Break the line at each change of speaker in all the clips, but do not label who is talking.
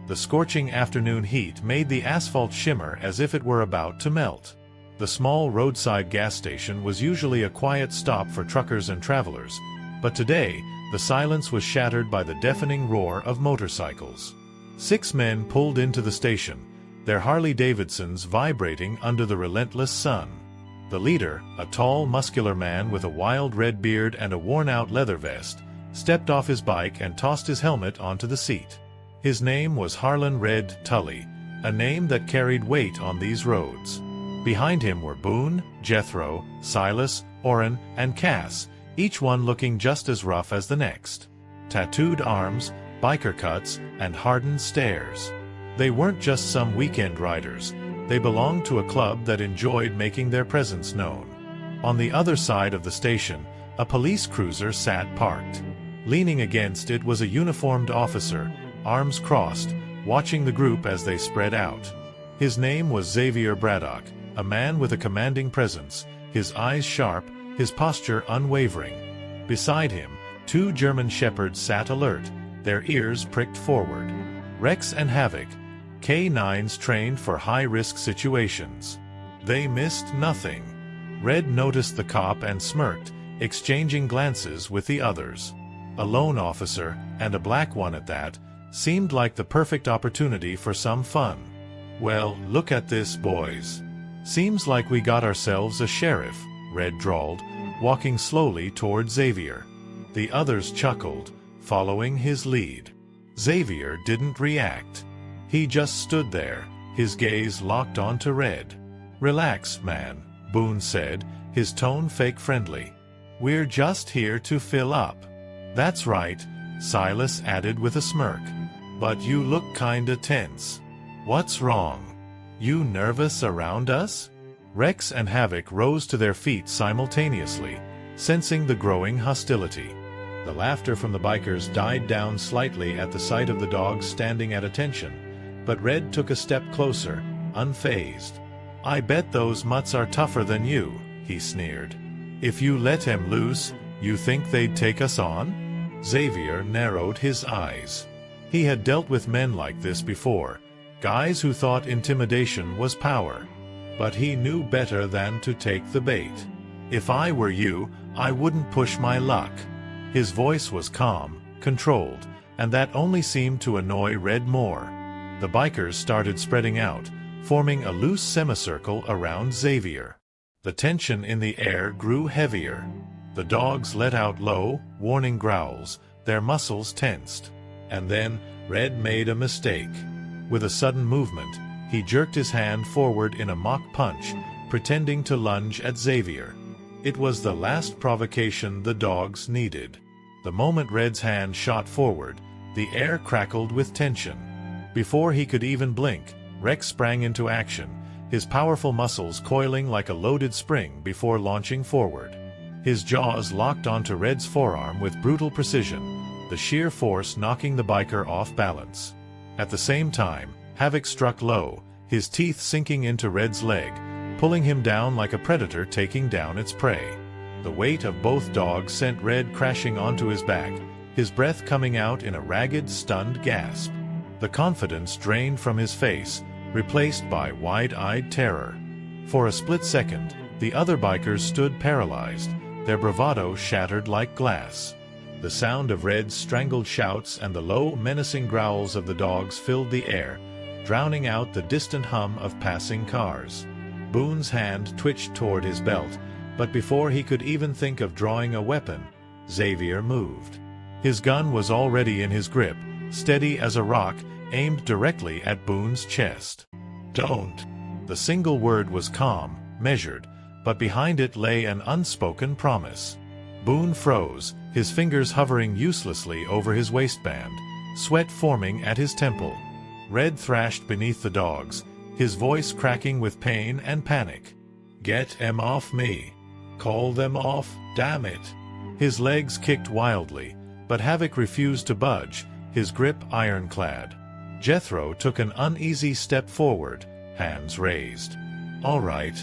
The scorching afternoon heat made the asphalt shimmer as if it were about to melt. The small roadside gas station was usually a quiet stop for truckers and travelers, but today, the silence was shattered by the deafening roar of motorcycles. 6 men pulled into the station, their Harley-Davidsons vibrating under the relentless sun. The leader, a tall, muscular man with a wild red beard and a worn-out leather vest, stepped off his bike and tossed his helmet onto the seat. His name was Harlan Red Tully, a name that carried weight on these roads. Behind him were Boone, Jethro, Silas, Orrin, and Cass, each one looking just as rough as the next. Tattooed arms, biker cuts, and hardened stares. They weren't just some weekend riders. They belonged to a club that enjoyed making their presence known. On the other side of the station, a police cruiser sat parked. Leaning against it was a uniformed officer, arms crossed, watching the group as they spread out. His name was Xavier Braddock, a man with a commanding presence, his eyes sharp, his posture unwavering. Beside him, 2 German shepherds sat alert, their ears pricked forward. Rex and Havoc, K9s trained for high-risk situations. They missed nothing. Red noticed the cop and smirked, exchanging glances with the others. A lone officer, and a black one at that, seemed like the perfect opportunity for some fun. "Well, look at this, boys. Seems like we got ourselves a sheriff," Red drawled, walking slowly toward Xavier. The others chuckled, following his lead. Xavier didn't react. He just stood there, his gaze locked onto Red. "Relax, man," Boone said, his tone fake friendly. "We're just here to fill up." "That's right," Silas added with a smirk. "But you look kinda tense. What's wrong? You nervous around us?" Rex and Havoc rose to their feet simultaneously, sensing the growing hostility. The laughter from the bikers died down slightly at the sight of the dogs standing at attention, but Red took a step closer, unfazed. "I bet those mutts are tougher than you," he sneered. "If you let him loose, you think they'd take us on?" Xavier narrowed his eyes. He had dealt with men like this before, guys who thought intimidation was power. But he knew better than to take the bait. "If I were you, I wouldn't push my luck." His voice was calm, controlled, and that only seemed to annoy Red more. The bikers started spreading out, forming a loose semicircle around Xavier. The tension in the air grew heavier. The dogs let out low, warning growls, their muscles tensed. And then, Red made a mistake. With a sudden movement, he jerked his hand forward in a mock punch, pretending to lunge at Xavier. It was the last provocation the dogs needed. The moment Red's hand shot forward, the air crackled with tension. Before he could even blink, Rex sprang into action, his powerful muscles coiling like a loaded spring before launching forward. His jaws locked onto Red's forearm with brutal precision, the sheer force knocking the biker off balance. At the same time, Havoc struck low, his teeth sinking into Red's leg, pulling him down like a predator taking down its prey. The weight of both dogs sent Red crashing onto his back, his breath coming out in a ragged, stunned gasp. The confidence drained from his face, replaced by wide-eyed terror. For a split second, the other bikers stood paralyzed, their bravado shattered like glass. The sound of Red's strangled shouts and the low, menacing growls of the dogs filled the air, drowning out the distant hum of passing cars. Boone's hand twitched toward his belt, but before he could even think of drawing a weapon, Xavier moved. His gun was already in his grip, steady as a rock, aimed directly at Boone's chest. "Don't." The single word was calm, measured, but behind it lay an unspoken promise. Boone froze, his fingers hovering uselessly over his waistband, sweat forming at his temple. Red thrashed beneath the dogs, his voice cracking with pain and panic. "Get 'em off me. Call them off, damn it." His legs kicked wildly, but Havoc refused to budge, his grip ironclad. Jethro took an uneasy step forward, hands raised. All right.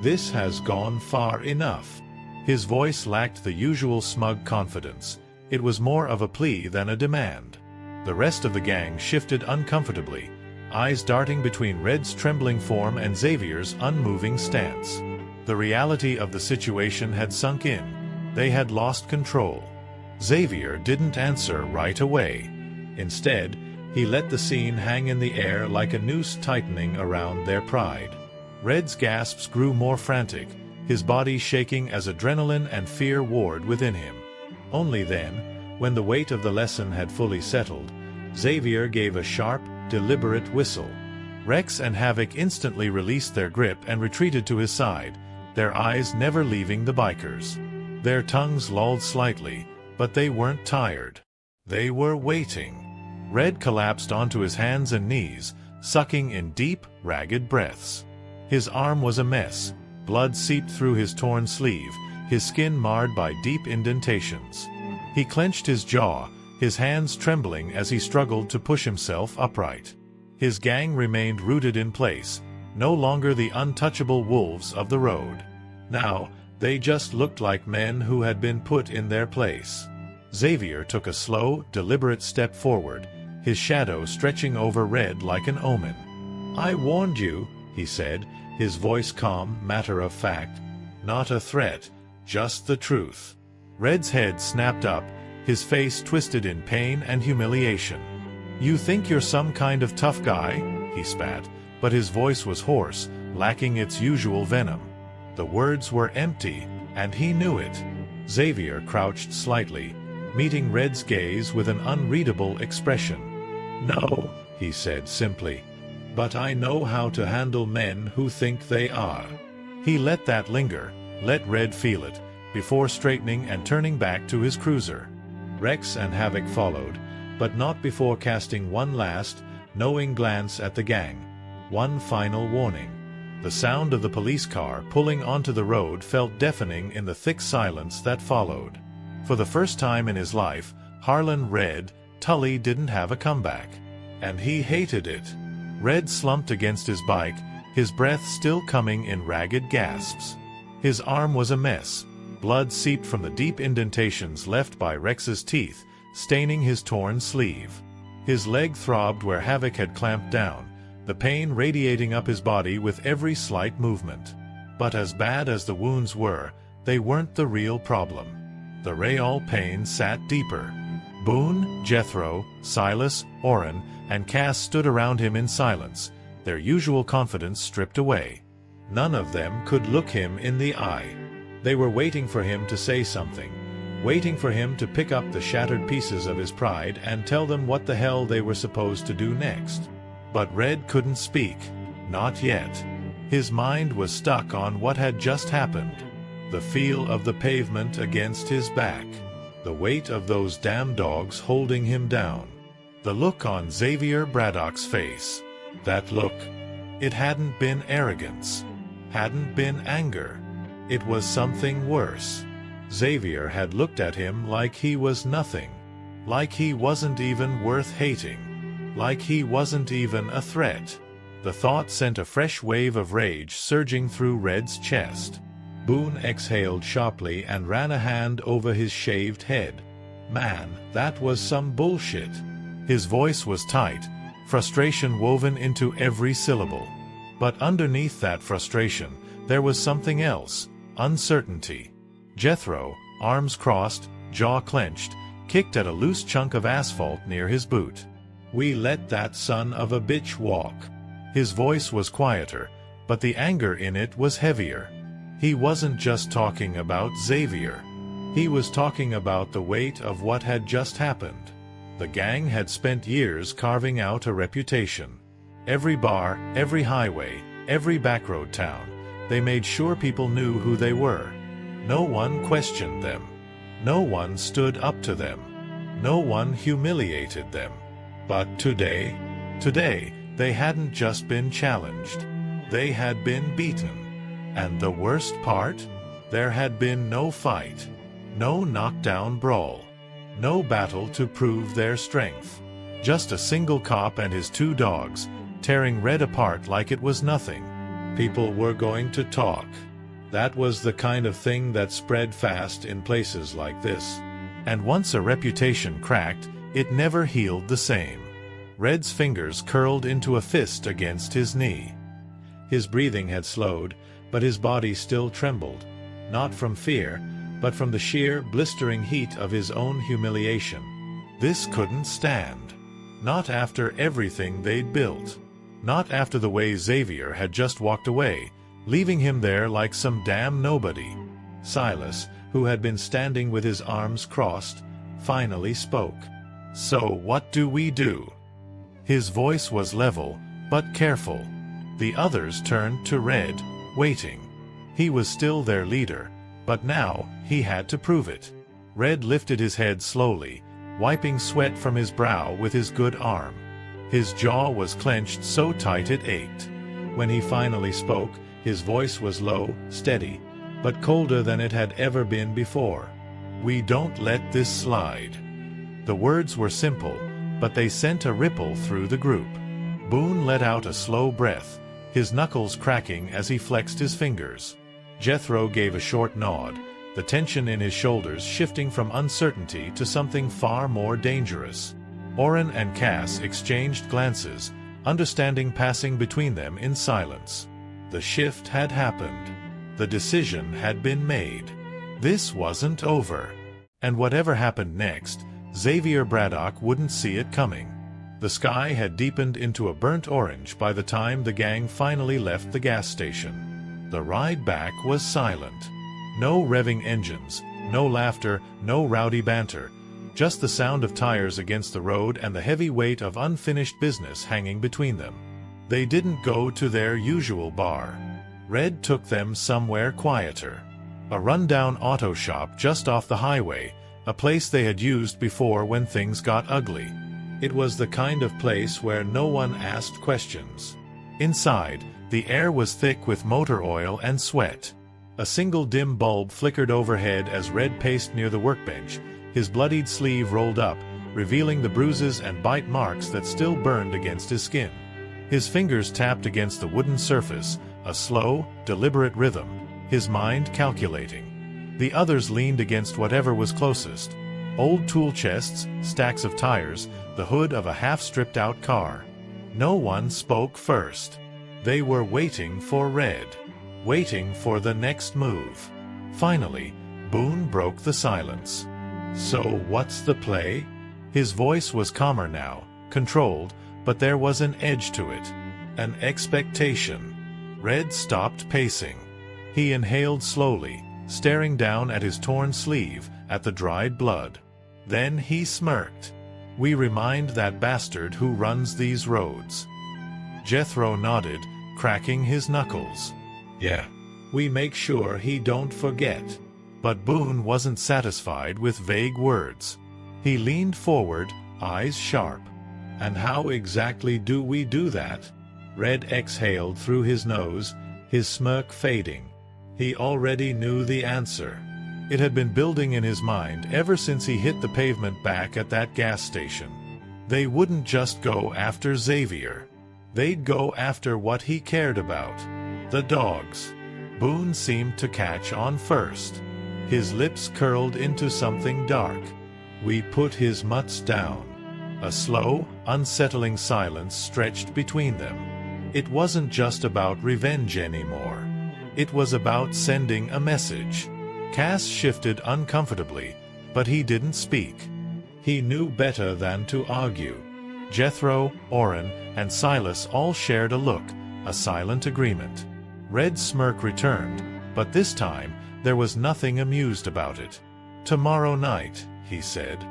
This has gone far enough." His voice lacked the usual smug confidence. It was more of a plea than a demand. The rest of the gang shifted uncomfortably, eyes darting between Red's trembling form and Xavier's unmoving stance. The reality of the situation had sunk in. They had lost control. Xavier didn't answer right away. Instead, he let the scene hang in the air like a noose tightening around their pride. Red's gasps grew more frantic, his body shaking as adrenaline and fear warred within him. Only then, when the weight of the lesson had fully settled, Xavier gave a sharp, deliberate whistle. Rex and Havoc instantly released their grip and retreated to his side, their eyes never leaving the bikers. Their tongues lolled slightly, but they weren't tired. They were waiting. Red collapsed onto his hands and knees, sucking in deep, ragged breaths. His arm was a mess. Blood seeped through his torn sleeve, his skin marred by deep indentations. He clenched his jaw, his hands trembling as he struggled to push himself upright. His gang remained rooted in place, no longer the untouchable wolves of the road. Now, they just looked like men who had been put in their place. Xavier took a slow, deliberate step forward, his shadow stretching over Red like an omen. "I warned you," he said, his voice calm, matter-of-fact. "Not a threat, just the truth." Red's head snapped up, his face twisted in pain and humiliation. "You think you're some kind of tough guy?" he spat, but his voice was hoarse, lacking its usual venom. The words were empty, and he knew it. Xavier crouched slightly, meeting Red's gaze with an unreadable expression. "No," he said simply, "but I know how to handle men who think they are." He let that linger, let Red feel it, before straightening and turning back to his cruiser. Rex and Havoc followed, but not before casting one last, knowing glance at the gang. One final warning. The sound of the police car pulling onto the road felt deafening in the thick silence that followed. For the first time in his life, Harlan Red Tully didn't have a comeback. And he hated it. Red slumped against his bike, his breath still coming in ragged gasps. His arm was a mess. Blood seeped from the deep indentations left by Rex's teeth, staining his torn sleeve. His leg throbbed where Havoc had clamped down, the pain radiating up his body with every slight movement. But as bad as the wounds were, they weren't the real problem. The real pain sat deeper. Boone, Jethro, Silas, Orrin, and Cass stood around him in silence, their usual confidence stripped away. None of them could look him in the eye. They were waiting for him to say something, waiting for him to pick up the shattered pieces of his pride and tell them what the hell they were supposed to do next. But Red couldn't speak, not yet. His mind was stuck on what had just happened. The feel of the pavement against his back. The weight of those damn dogs holding him down. The look on Xavier Braddock's face. That look. It hadn't been arrogance. Hadn't been anger. It was something worse. Xavier had looked at him like he was nothing. Like he wasn't even worth hating. Like he wasn't even a threat. The thought sent a fresh wave of rage surging through Red's chest. Boone exhaled sharply and ran a hand over his shaved head. Man, that was some bullshit. His voice was tight, frustration woven into every syllable. But underneath that frustration, there was something else, uncertainty. Jethro, arms crossed, jaw clenched, kicked at a loose chunk of asphalt near his boot. "We let that son of a bitch walk." His voice was quieter, but the anger in it was heavier. He wasn't just talking about Xavier. He was talking about the weight of what had just happened. The gang had spent years carving out a reputation. Every bar, every highway, every backroad town, they made sure people knew who they were. No one questioned them. No one stood up to them. No one humiliated them. But today, they hadn't just been challenged. They had been beaten. And the worst part? There had been no fight. No knockdown brawl. No battle to prove their strength. Just a single cop and his two dogs, tearing Red apart like it was nothing. People were going to talk. That was the kind of thing that spread fast in places like this. And once a reputation cracked, It never healed the same. Red's fingers curled into a fist against his knee. His breathing had slowed, but his body still trembled, not from fear, but from the sheer, blistering heat of his own humiliation. This couldn't stand. Not after everything they'd built. Not after the way Xavier had just walked away, leaving him there like some damn nobody. Silas, who had been standing with his arms crossed, finally spoke. "So what do we do?" His voice was level, but careful. The others turned to Red, waiting. He was still their leader, but now he had to prove it. Red lifted his head slowly, wiping sweat from his brow with his good arm. His jaw was clenched so tight it ached. When he finally spoke, his voice was low, steady, but colder than it had ever been before. "We don't let this slide." The words were simple, but they sent a ripple through the group. Boone let out a slow breath, his knuckles cracking as he flexed his fingers. Jethro gave a short nod, the tension in his shoulders shifting from uncertainty to something far more dangerous. Orrin and Cass exchanged glances, understanding passing between them in silence. The shift had happened. The decision had been made. This wasn't over. And whatever happened next, Xavier Braddock wouldn't see it coming. The sky had deepened into a burnt orange by the time the gang finally left the gas station. The ride back was silent. No revving engines, no laughter, no rowdy banter, just the sound of tires against the road and the heavy weight of unfinished business hanging between them. They didn't go to their usual bar. Red took them somewhere quieter. A rundown auto shop just off the highway, a place they had used before when things got ugly. It was the kind of place where no one asked questions. Inside, the air was thick with motor oil and sweat. A single dim bulb flickered overhead as Red paced near the workbench, his bloodied sleeve rolled up, revealing the bruises and bite marks that still burned against his skin. His fingers tapped against the wooden surface, a slow, deliberate rhythm, his mind calculating. The others leaned against whatever was closest. Old tool chests, stacks of tires, the hood of a half-stripped-out car. No one spoke first. They were waiting for Red. Waiting for the next move. Finally, Boone broke the silence. "So what's the play?" His voice was calmer now, controlled, but there was an edge to it. An expectation. Red stopped pacing. He inhaled slowly, staring down at his torn sleeve, at the dried blood. Then he smirked. "We remind that bastard who runs these roads." Jethro nodded, cracking his knuckles. "Yeah. We make sure he don't forget." But Boone wasn't satisfied with vague words. He leaned forward, eyes sharp. "And how exactly do we do that?" Red exhaled through his nose, his smirk fading. He already knew the answer. It had been building in his mind ever since he hit the pavement back at that gas station. They wouldn't just go after Xavier. They'd go after what he cared about. The dogs. Boone seemed to catch on first. His lips curled into something dark. "We put his mutts down." A slow, unsettling silence stretched between them. It wasn't just about revenge anymore. It was about sending a message. Cass shifted uncomfortably, but he didn't speak. He knew better than to argue. Jethro, Orrin, and Silas all shared a look, a silent agreement. Red's smirk returned, but this time there was nothing amused about it. "Tomorrow night," he said,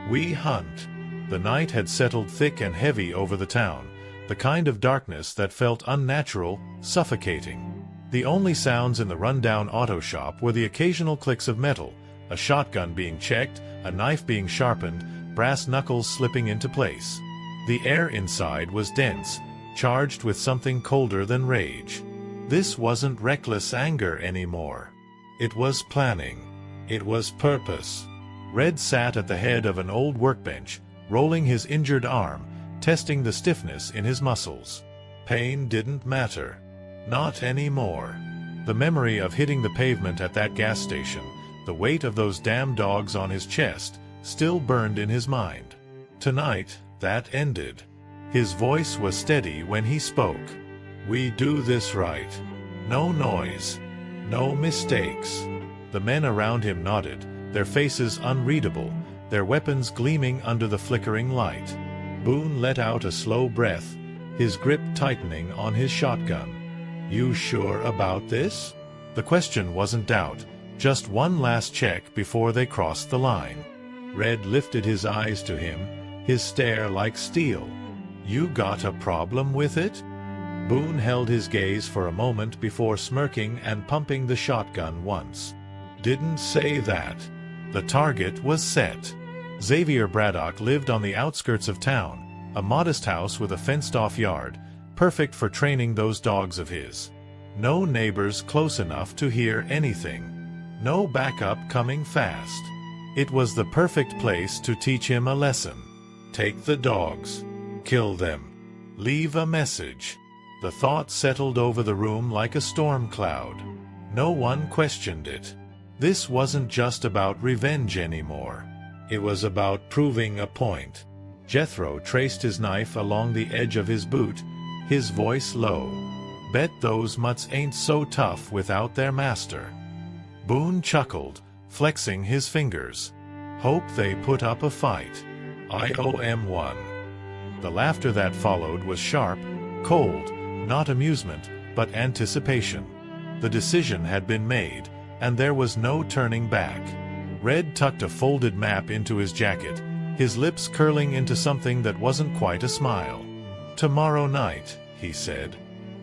"we hunt." The night had settled thick and heavy over the town, the kind of darkness that felt unnatural, suffocating. The only sounds in the rundown auto shop were the occasional clicks of metal, a shotgun being checked, a knife being sharpened, brass knuckles slipping into place. The air inside was dense, charged with something colder than rage. This wasn't reckless anger anymore. It was planning. It was purpose. Red sat at the head of an old workbench, rolling his injured arm, testing the stiffness in his muscles. Pain didn't matter. Not anymore. The memory of hitting the pavement at that gas station, the weight of those damn dogs on his chest, still burned in his mind. Tonight, that ended. His voice was steady when he spoke. We do this right. No noise. No mistakes. The men around him nodded, their faces unreadable, their weapons gleaming under the flickering light. Boone let out a slow breath, his grip tightening on his shotgun. You sure about this? The question wasn't doubt, just one last check before they crossed the line. Red lifted his eyes to him, his stare like steel. You got a problem with it? Boone held his gaze for a moment before smirking and pumping the shotgun once. Didn't say that. The target was set. Xavier Braddock lived on the outskirts of town, a modest house with a fenced-off yard, perfect for training those dogs of his. No neighbors close enough to hear anything. No backup coming fast. It was the perfect place to teach him a lesson. Take the dogs. Kill them. Leave a message. The thought settled over the room like a storm cloud. No one questioned it. This wasn't just about revenge anymore. It was about proving a point. Jethro traced his knife along the edge of his boot, his voice low. Bet those mutts ain't so tough without their master. Boone chuckled, flexing his fingers. Hope they put up a fight. I owe him one. The laughter that followed was sharp, cold, not amusement, but anticipation. The decision had been made, and there was no turning back. Red tucked a folded map into his jacket, his lips curling into something that wasn't quite a smile. Tomorrow night, he said.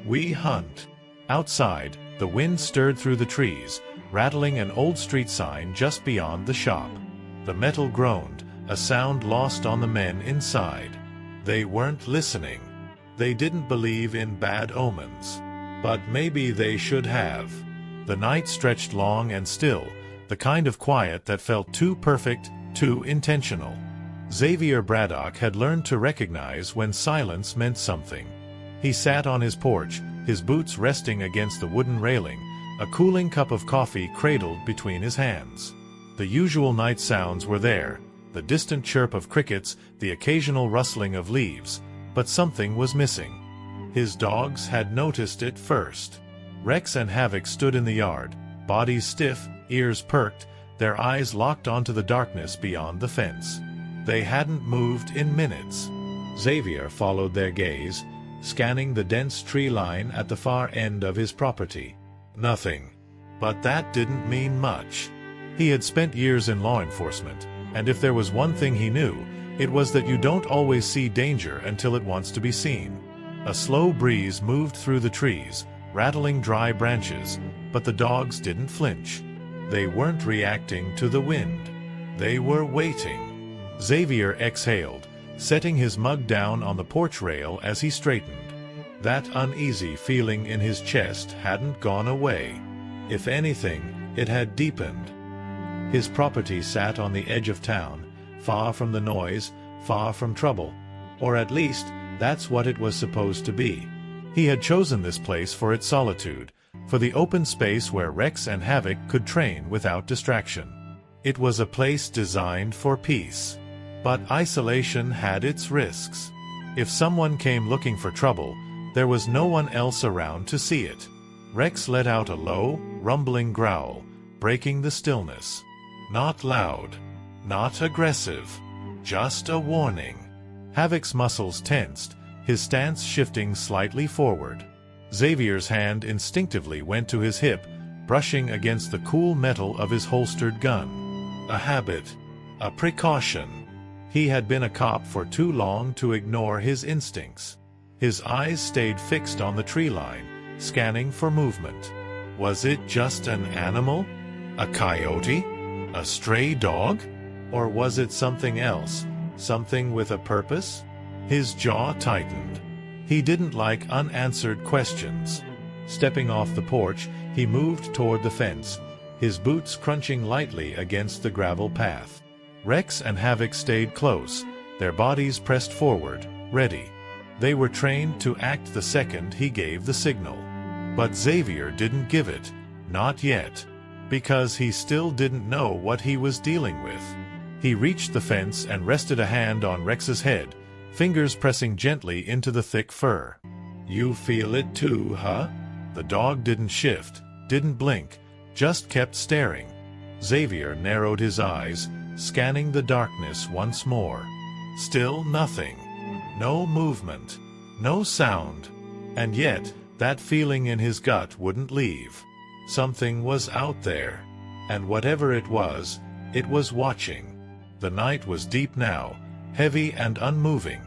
We hunt. Outside, the wind stirred through the trees, rattling an old street sign just beyond the shop. The metal groaned, a sound lost on the men inside. They weren't listening. They didn't believe in bad omens. But maybe they should have. The night stretched long and still, the kind of quiet that felt too perfect, too intentional. Xavier Braddock had learned to recognize when silence meant something. He sat on his porch, his boots resting against the wooden railing, a cooling cup of coffee cradled between his hands. The usual night sounds were there, the distant chirp of crickets, the occasional rustling of leaves, but something was missing. His dogs had noticed it first. Rex and Havoc stood in the yard, bodies stiff, ears perked, their eyes locked onto the darkness beyond the fence. They hadn't moved in minutes. Xavier followed their gaze, scanning the dense tree line at the far end of his property. Nothing. But that didn't mean much. He had spent years in law enforcement, and if there was one thing he knew, it was that you don't always see danger until it wants to be seen. A slow breeze moved through the trees, rattling dry branches, but the dogs didn't flinch. They weren't reacting to the wind. They were waiting. Xavier exhaled, setting his mug down on the porch rail as he straightened. That uneasy feeling in his chest hadn't gone away. If anything, it had deepened. His property sat on the edge of town, far from the noise, far from trouble. Or at least, that's what it was supposed to be. He had chosen this place for its solitude, for the open space where Rex and Havoc could train without distraction. It was a place designed for peace. But isolation had its risks. If someone came looking for trouble, there was no one else around to see it. Rex let out a low, rumbling growl, breaking the stillness. Not loud, not aggressive, just a warning. Havoc's muscles tensed, his stance shifting slightly forward. Xavier's hand instinctively went to his hip, brushing against the cool metal of his holstered gun. A habit, a precaution. He had been a cop for too long to ignore his instincts. His eyes stayed fixed on the tree line, scanning for movement. Was it just an animal? A coyote? A stray dog? Or was it something else, something with a purpose? His jaw tightened. He didn't like unanswered questions. Stepping off the porch, he moved toward the fence, his boots crunching lightly against the gravel path. Rex and Havoc stayed close, their bodies pressed forward, ready. They were trained to act the second he gave the signal. But Xavier didn't give it, not yet, because he still didn't know what he was dealing with. He reached the fence and rested a hand on Rex's head, fingers pressing gently into the thick fur. "You feel it too, huh?" The dog didn't shift, didn't blink, just kept staring. Xavier narrowed his eyes, scanning the darkness once more. Still nothing. No movement. No sound. And yet, that feeling in his gut wouldn't leave. Something was out there. And whatever it was watching. The night was deep now, heavy and unmoving.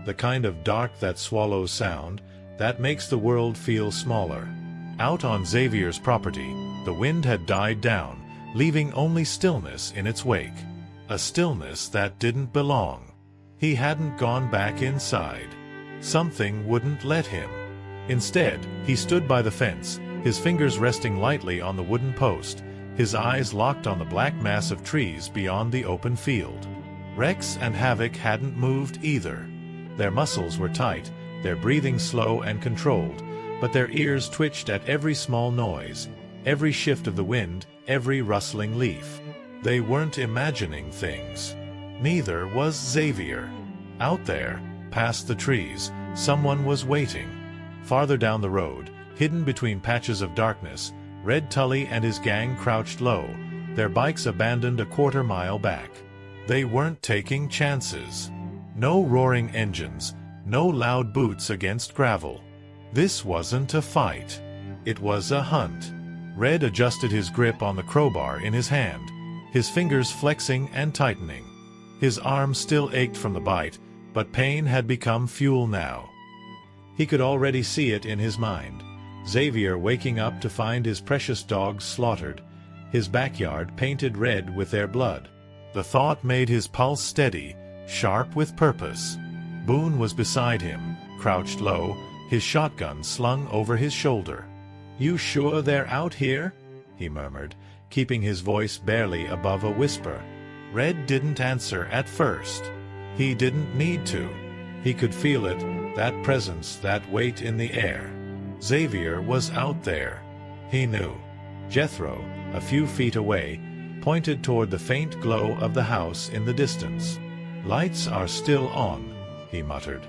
The kind of dark that swallows sound, that makes the world feel smaller. Out on Xavier's property, the wind had died down, leaving only stillness in its wake. A stillness that didn't belong. He hadn't gone back inside. Something wouldn't let him. Instead, he stood by the fence, his fingers resting lightly on the wooden post, his eyes locked on the black mass of trees beyond the open field. Rex and Havoc hadn't moved either. Their muscles were tight, their breathing slow and controlled, but their ears twitched at every small noise, every shift of the wind, every rustling leaf. They weren't imagining things. Neither was Xavier. Out there, past the trees, someone was waiting. Farther down the road, hidden between patches of darkness, Red Tully and his gang crouched low, their bikes abandoned a quarter-mile back. They weren't taking chances. No roaring engines, no loud boots against gravel. This wasn't a fight. It was a hunt. Red adjusted his grip on the crowbar in his hand, his fingers flexing and tightening. His arm still ached from the bite, but pain had become fuel now. He could already see it in his mind. Xavier waking up to find his precious dogs slaughtered, his backyard painted red with their blood. The thought made his pulse steady, sharp with purpose. Boone was beside him, crouched low, his shotgun slung over his shoulder. "You sure they're out here?" he murmured, keeping his voice barely above a whisper. Red didn't answer at first. He didn't need to. He could feel it, that presence, that weight in the air. Xavier was out there. He knew. Jethro, a few feet away, pointed toward the faint glow of the house in the distance. "Lights are still on," he muttered.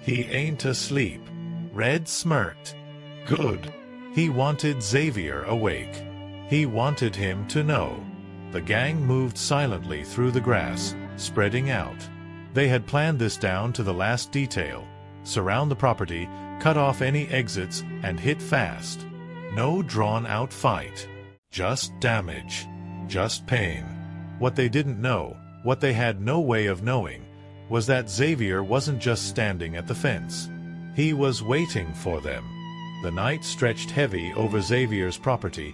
"He ain't asleep." Red smirked. Good. He wanted Xavier awake. He wanted him to know. The gang moved silently through the grass, spreading out. They had planned this down to the last detail. Surround the property, cut off any exits, and hit fast. No drawn-out fight. Just damage. Just pain. What they didn't know, what they had no way of knowing, was that Xavier wasn't just standing at the fence. He was waiting for them. The night stretched heavy over Xavier's property,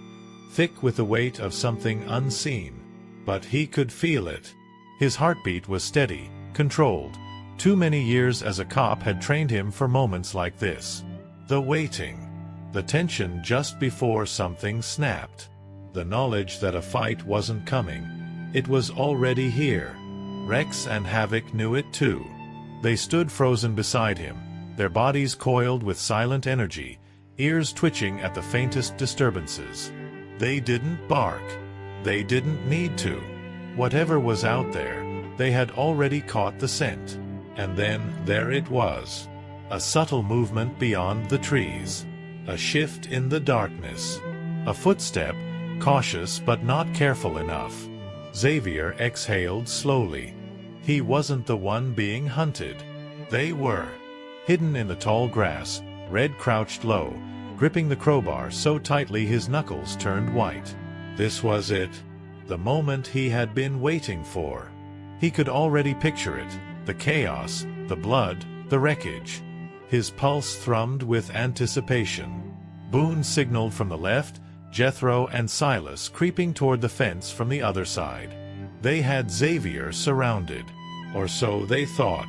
thick with the weight of something unseen. But he could feel it. His heartbeat was steady, controlled. Too many years as a cop had trained him for moments like this. The waiting. The tension just before something snapped. The knowledge that a fight wasn't coming. It was already here. Rex and Havoc knew it too. They stood frozen beside him, their bodies coiled with silent energy, ears twitching at the faintest disturbances. They didn't bark. They didn't need to. Whatever was out there, they had already caught the scent. And then there it was. A subtle movement beyond the trees. A shift in the darkness. A footstep, cautious but not careful enough. Xavier exhaled slowly. He wasn't the one being hunted. They were. Hidden in the tall grass, Red crouched low, gripping the crowbar so tightly his knuckles turned white. This was it. The moment he had been waiting for. He could already picture it. The chaos, the blood, the wreckage. His pulse thrummed with anticipation. Boone signaled from the left, Jethro and Silas creeping toward the fence from the other side. They had Xavier surrounded. Or so they thought.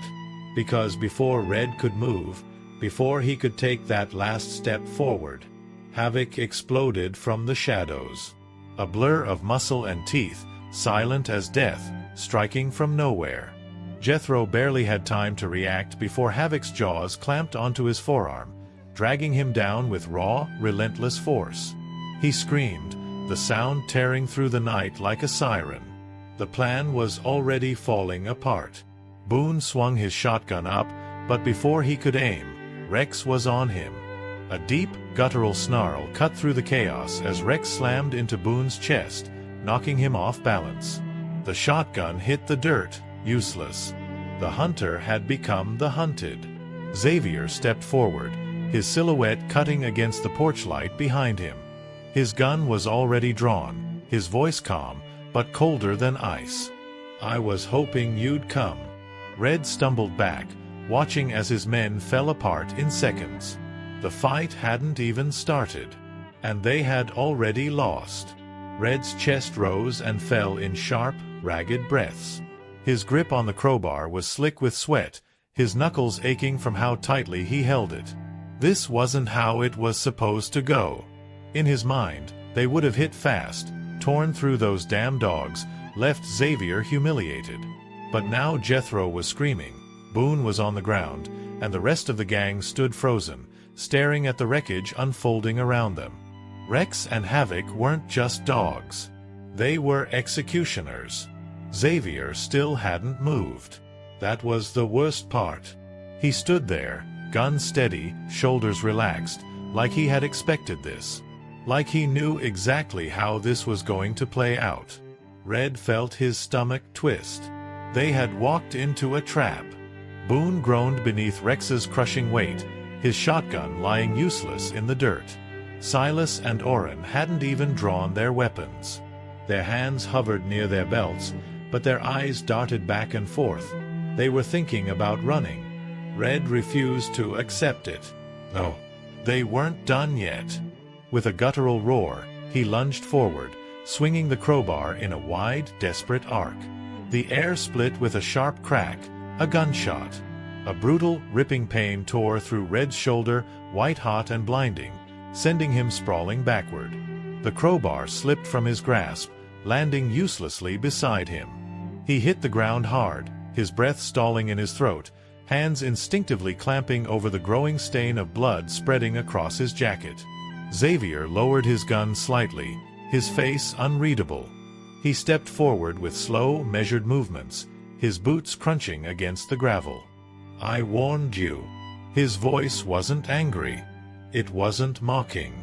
Because before Red could move, before he could take that last step forward, Havoc exploded from the shadows. A blur of muscle and teeth, silent as death, striking from nowhere. Jethro barely had time to react before Havoc's jaws clamped onto his forearm, dragging him down with raw, relentless force. He screamed, the sound tearing through the night like a siren. The plan was already falling apart. Boone swung his shotgun up, but before he could aim, Rex was on him. A deep, guttural snarl cut through the chaos as Rex slammed into Boone's chest, knocking him off balance. The shotgun hit the dirt, useless. The hunter had become the hunted. Xavier stepped forward, his silhouette cutting against the porch light behind him. His gun was already drawn, his voice calm, but colder than ice. "I was hoping you'd come." Red stumbled back, watching as his men fell apart in seconds. The fight hadn't even started, and they had already lost. Red's chest rose and fell in sharp, ragged breaths. His grip on the crowbar was slick with sweat, his knuckles aching from how tightly he held it. This wasn't how it was supposed to go. In his mind, they would have hit fast, torn through those damn dogs, left Xavier humiliated. But now Jethro was screaming, Boone was on the ground, and the rest of the gang stood frozen, staring at the wreckage unfolding around them. Rex and Havoc weren't just dogs. They were executioners. Xavier still hadn't moved. That was the worst part. He stood there, gun steady, shoulders relaxed, like he had expected this. Like he knew exactly how this was going to play out. Red felt his stomach twist. They had walked into a trap. Boone groaned beneath Rex's crushing weight, his shotgun lying useless in the dirt. Silas and Oren hadn't even drawn their weapons. Their hands hovered near their belts, but their eyes darted back and forth. They were thinking about running. Red refused to accept it. No, they weren't done yet. With a guttural roar, he lunged forward, swinging the crowbar in a wide, desperate arc. The air split with a sharp crack, a gunshot. A brutal, ripping pain tore through Red's shoulder, white-hot and blinding, sending him sprawling backward. The crowbar slipped from his grasp, landing uselessly beside him. He hit the ground hard, his breath stalling in his throat, hands instinctively clamping over the growing stain of blood spreading across his jacket. Xavier lowered his gun slightly, his face unreadable. He stepped forward with slow, measured movements, his boots crunching against the gravel. "I warned you." His voice wasn't angry. It wasn't mocking.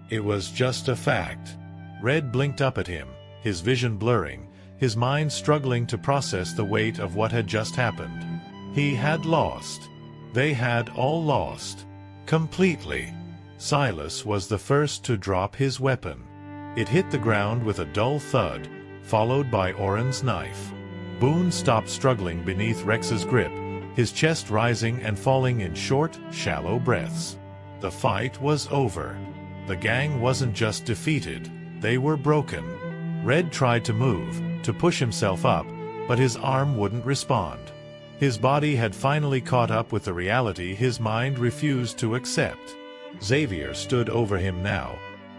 It was just a fact. Red blinked up at him, his vision blurring, his mind struggling to process the weight of what had just happened. He had lost. They had all lost. Completely. Silas was the first to drop his weapon. It hit the ground with a dull thud, followed by Oren's knife. Boone stopped struggling beneath Rex's grip, his chest rising and falling in short, shallow breaths. The fight was over. The gang wasn't just defeated, they were broken. Red tried to move, to push himself up, but his arm wouldn't respond. His body had finally caught up with the reality his mind refused to accept. Xavier stood over him now,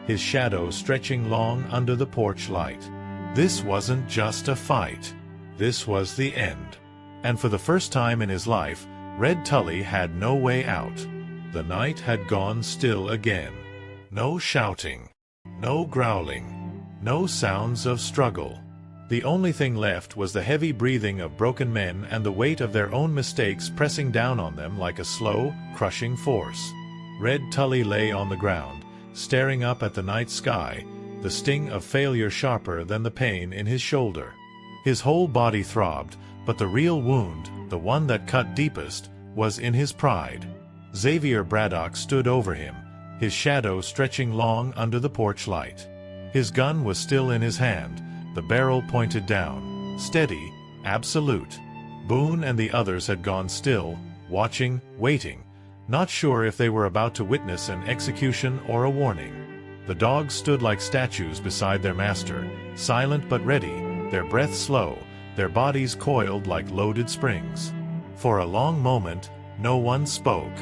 his shadow stretching long under the porch light. This wasn't just a fight. This was the end. And for the first time in his life, Red Tully had no way out. The night had gone still again. No shouting. No growling. No sounds of struggle. The only thing left was the heavy breathing of broken men and the weight of their own mistakes pressing down on them like a slow, crushing force. Red Tully lay on the ground, staring up at the night sky, the sting of failure sharper than the pain in his shoulder. His whole body throbbed, but the real wound, the one that cut deepest, was in his pride. Xavier Braddock stood over him, his shadow stretching long under the porch light. His gun was still in his hand, the barrel pointed down, steady, absolute. Boone and the others had gone still, watching, waiting, not sure if they were about to witness an execution or a warning. The dogs stood like statues beside their master, silent but ready, their breath slow, their bodies coiled like loaded springs. For a long moment, no one spoke.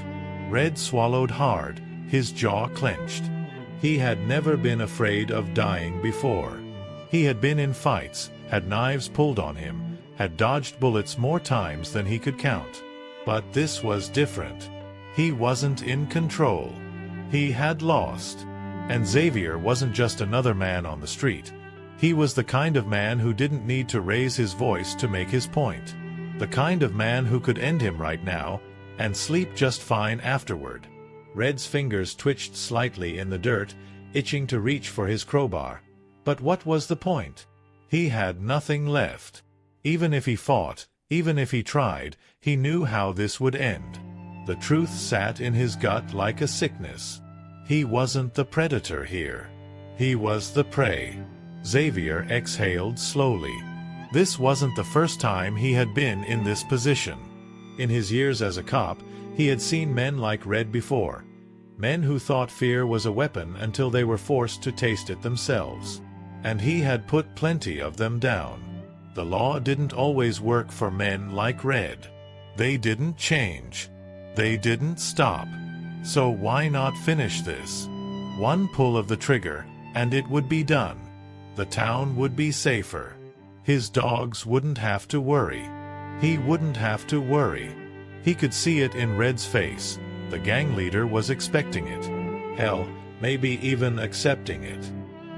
Red swallowed hard, his jaw clenched. He had never been afraid of dying before. He had been in fights, had knives pulled on him, had dodged bullets more times than he could count. But this was different. He wasn't in control. He had lost. And Xavier wasn't just another man on the street. He was the kind of man who didn't need to raise his voice to make his point. The kind of man who could end him right now, and sleep just fine afterward. Red's fingers twitched slightly in the dirt, itching to reach for his crowbar. But what was the point? He had nothing left. Even if he fought, even if he tried, he knew how this would end. The truth sat in his gut like a sickness. He wasn't the predator here. He was the prey. Xavier exhaled slowly. This wasn't the first time he had been in this position. In his years as a cop, he had seen men like Red before. Men who thought fear was a weapon until they were forced to taste it themselves. And he had put plenty of them down. The law didn't always work for men like Red. They didn't change. They didn't stop. So why not finish this? One pull of the trigger, and it would be done. The town would be safer. His dogs wouldn't have to worry. He wouldn't have to worry. He could see it in Red's face. The gang leader was expecting it. Hell, maybe even accepting it.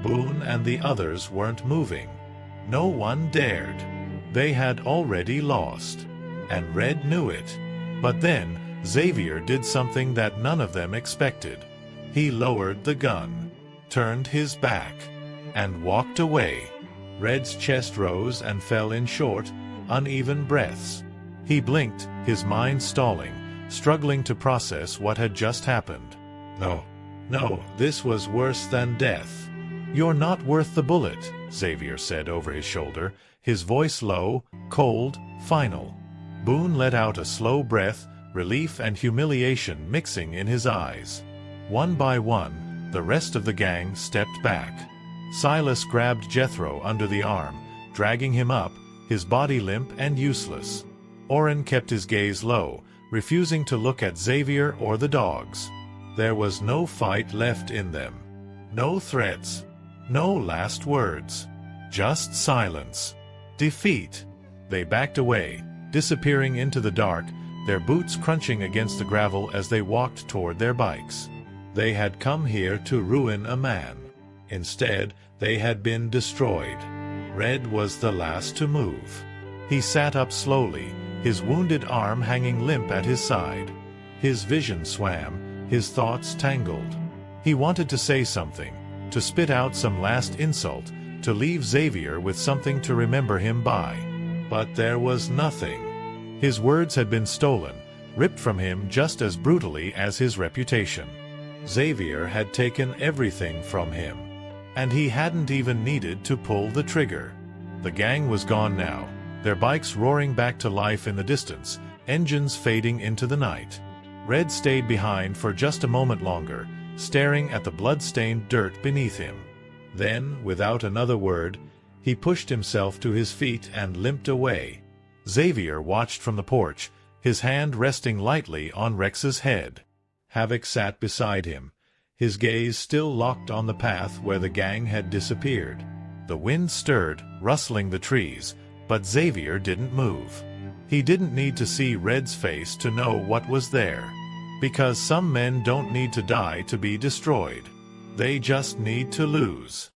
Boone and the others weren't moving. No one dared. They had already lost. And Red knew it. But then, Xavier did something that none of them expected. He lowered the gun, turned his back, and walked away. Red's chest rose and fell in short, uneven breaths. He blinked, his mind stalling, struggling to process what had just happened. No, this was worse than death. "You're not worth the bullet," Xavier said over his shoulder, his voice low, cold, final. Boone let out a slow breath, relief and humiliation mixing in his eyes. One by one, the rest of the gang stepped back. Silas grabbed Jethro under the arm, dragging him up, his body limp and useless. Orrin kept his gaze low, refusing to look at Xavier or the dogs. There was no fight left in them. No threats. No last words. Just silence. Defeat. They backed away, disappearing into the dark, their boots crunching against the gravel as they walked toward their bikes. They had come here to ruin a man. Instead, they had been destroyed. Red was the last to move. He sat up slowly, his wounded arm hanging limp at his side. His vision swam, his thoughts tangled. He wanted to say something, to spit out some last insult, to leave Xavier with something to remember him by. But there was nothing. His words had been stolen, ripped from him just as brutally as his reputation. Xavier had taken everything from him. And he hadn't even needed to pull the trigger. The gang was gone now, their bikes roaring back to life in the distance, engines fading into the night. Red stayed behind for just a moment longer, staring at the blood-stained dirt beneath him. Then, without another word, he pushed himself to his feet and limped away. Xavier watched from the porch, his hand resting lightly on Rex's head. Havoc sat beside him, his gaze still locked on the path where the gang had disappeared. The wind stirred, rustling the trees, but Xavier didn't move. He didn't need to see Red's face to know what was there. Because some men don't need to die to be destroyed. They just need to lose.